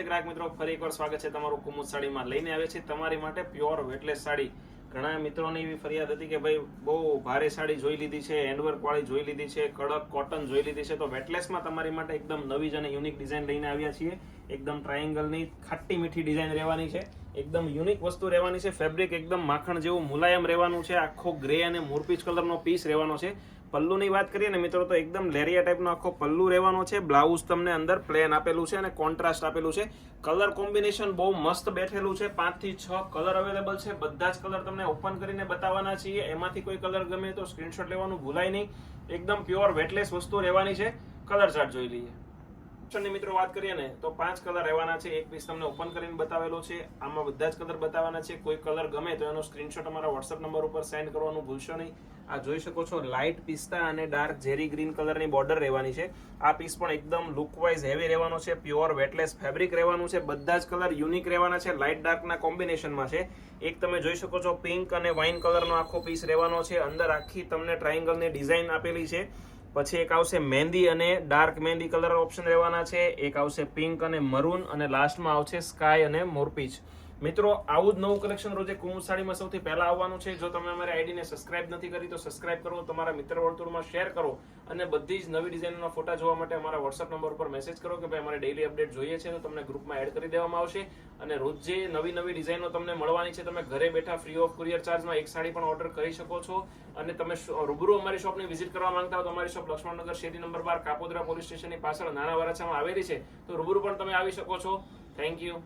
ગ્રાહક મિત્રો ફરી એકવાર સ્વાગત છે તમારું કુમુદ સાડીમાં લઈને આવે છે તમારી માટે પ્યોર વેટલેસ સાડી। ઘણા મિત્રોની એવી ફરિયાદ હતી કે ભાઈ બહુ ભારે સાડી જોઈ લીધી છે, હેન્ડવર્ક વાળી જોઈ લીધી છે, કડક કોટન જોઈ લીધી છે, તો વેટલેસમાં તમારી માટે એકદમ નવી જ અને યુનિક ડિઝાઇન લઈને આવ્યા છીએ। એકદમ ટ્રાયેંગલની ખાટી મીઠી ડિઝાઇન રહેવાની છે, એકદમ યુનિક વસ્તુ રહેવાની છે। ફેબ્રિક એકદમ માખણ જેવું મુલાયમ રહેવાનું છે। આખો ગ્રે અને મોરપીચ કલરનો પીસ રહેવાનો છે। પલ્લુની વાત કરીએ ને મિત્રો તો એકદમ લેરિયા ટાઈપનો આખો પલ્લુ રહેવાનો છે। બ્લાઉઝ તમને અંદર પ્લેન આપેલું છે અને કોન્ટ્રાસ્ટ આપેલું છે। કલર કોમ્બિનેશન બહુ મસ્ત બેઠેલું છે। 5 થી 6 કલર અવેલેબલ છે। બધા જ કલર તમને ઓપન કરીને બતાવવાના છીએ। એમાંથી કોઈ કલર ગમે તો સ્ક્રીનશોટ લેવાનું ભૂલાય નહીં। એકદમ પ્યોર વેટલેસ વસ્તુ રહેવાની છે। કલર ચાર્ટ જોઈ લઈએ। ઓપ્શનની મિત્રો વાત કરીએ ને તો 5 કલર રહેવાના છે। એક પીસ તમને ઓપન કરીને બતાવેલો છે। આમાં બધા જ કલર બતાવવાના છે। કોઈ કલર ગમે તો એનો સ્ક્રીનશોટ અમારા WhatsApp નંબર ઉપર સેન્ડ કરવાનું ભૂલશો નહીં। આ જોઈ શકો છો લાઇટ પિસ્તા અને ડાર્ક જેરી ગ્રીન કલરની બોર્ડર રહેવાની છે। આ પીસ પણ એકદમ લુકવાઇઝ હેવી રહેવાનો છે। પ્યોર વેટલેસ ફેબ્રિક રહેવાનું છે। બધા જ કલર યુનિક રહેવાના છે। લાઇટ ડાર્કના કોમ્બિનેશનમાં છે। એક તમે જોઈ શકો છો પિંક અને વાઇન કલરનો આખો પીસ રહેવાનો છે। અંદર આખી તમને ટ્રાયેંગલની ડિઝાઇન આપેલી છે। પછી એક આવશે મહેંદી અને ડાર્ક મહેંદી કલર ઓપ્શન રહેવાના છે। એક આવશે પિંક અને મરૂન અને લાસ્ટમાં આવશે સ્કાય અને મોરપીચ। મિત્રો આવું જ નવું કલેક્શન રોજે કુમુદ સાડીમાં સૌથી પહેલા આવવાનું છે। જો તમે અમારી આઈડીને સબસ્ક્રાઇબ નથી કરી તો સબસ્ક્રાઇબ કરો, તમારા મિત્ર વર્તુળમાં શેર કરો અને બધી જ નવી ડિઝાઇનના ફોટા જોવા માટે અમારા WhatsApp નંબર ઉપર મેસેજ કરો કે ભાઈ અમારે ડેઈલી અપડેટ જોઈએ છે, તો તમને ગ્રુપમાં એડ કરી દેવામાં આવશે। અને રોજ જે નવી ડિઝાઇનો તમને મળવાની છે, તમે ઘરે બેઠા ફ્રી ઓફ કુરિયર ચાર્જમાં એક સાડી પણ ઓર્ડર કરી શકો છો। અને તમે રૂબરૂ અમારી શોપની વિઝિટ કરવા માંગતા હો તો અમારી શોપ લક્ષ્મણનગર શેરી નંબર 12 કાપોદ્રા પોલીસ સ્ટેશનની પાછળ નાના વરાછામાં આવેલી છે, તો રૂબરૂ પણ તમે આવી શકો છો। Thank you.